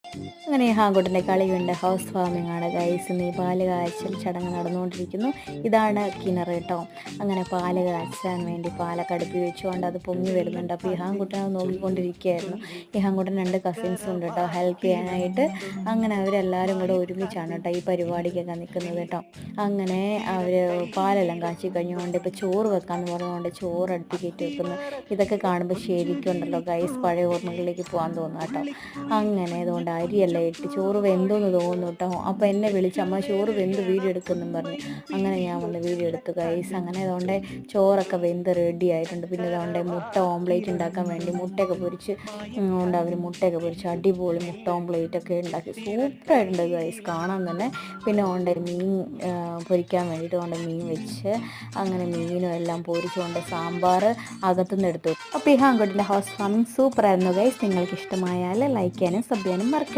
അങ്ങനെ ഹാങ്കുട്ടൻ്റെ കളിയുണ്ട്. House warming ആണ് ഗൈസ്. നീ പാല് കാച്ചൽ ചടങ്ങ് നടന്നുകൊണ്ടിരിക്കുന്നു. ഇതാണ് കിണർ കേട്ടോ. അങ്ങനെ പാല് കാച്ചാൻ വേണ്ടി പാലൊക്കെ അടുപ്പി വെച്ചുകൊണ്ട് അത് പൊങ്ങി വരുന്നുണ്ട്. അപ്പോൾ ഈ ഹാങ്കുട്ടൻ അത് നോക്കിക്കൊണ്ടിരിക്കുകയായിരുന്നു. ഈ ഹാങ്കുട്ടൻ 2 കസിൻസും ഉണ്ട് കേട്ടോ ഹെൽപ്പ് ചെയ്യാനായിട്ട്. അങ്ങനെ അവരെല്ലാവരും കൂടെ ഒരുമിച്ചാണ് കേട്ടോ ഈ പരിപാടിക്കൊക്കെ നിൽക്കുന്നത് കേട്ടോ. അങ്ങനെ അവർ പാലെല്ലാം കാച്ചി കഴിഞ്ഞുകൊണ്ട് ഇപ്പോൾ ചോറ് വെക്കാമെന്ന് പറഞ്ഞുകൊണ്ട് ചോറ് അടുപ്പി കയറ്റി വെക്കുന്നു. ഇതൊക്കെ കാണുമ്പോൾ ശരിക്കും ഉണ്ടല്ലോ ഗൈസ്, പഴയ ഓർമ്മകളിലേക്ക് പോകാൻ തോന്നുന്നു കേട്ടോ. അങ്ങനെ അതുകൊണ്ട് അരിയെല്ലാം ഇട്ട് ചോറ് വെന്തോന്ന് തോന്നുന്നു കേട്ടോ. അപ്പോൾ എന്നെ വിളിച്ച് അമ്മ ചോറ് വെന്ത് വീഡിയോ എടുക്കുമെന്നും പറഞ്ഞ് അങ്ങനെ ഞാൻ വന്ന് വീഡിയോ എടുത്തു ഗൈസ്. അങ്ങനെ അതുകൊണ്ട് ചോറൊക്കെ വെന്ത് റെഡി ആയിട്ടുണ്ട്. പിന്നെ അതുകൊണ്ട് മുട്ട ഓംപ്ലേറ്റ് ഉണ്ടാക്കാൻ വേണ്ടി മുട്ടയൊക്കെ പൊരിച്ച് കൊണ്ട് അവർ മുട്ടയൊക്കെ പൊരിച്ച് അടിപൊളി മുട്ട ഓംപ്ലേറ്റ് ഒക്കെ ഉണ്ടാക്കി സൂപ്പറായിട്ടുണ്ട് ഗൈസ് കാണാൻ തന്നെ. പിന്നെ കൊണ്ട് മീൻ പൊരിക്കാൻ വേണ്ടിയിട്ട് കൊണ്ട് മീൻ വെച്ച് അങ്ങനെ മീനും എല്ലാം പൊരിച്ചുകൊണ്ട് സാമ്പാർ അകത്തുനിന്ന് എടുത്തു. അപ്പോൾ ഈ ഹാങ്കുട്ടിൻ്റെ ഹൗസ് വാമിങ് സൂപ്പറായിരുന്നു ഗൈസ്. നിങ്ങൾക്ക് ഇഷ്ടമായാൽ ലൈക്ക് ചെയ്യാനും സബ് ചെയ്യാനും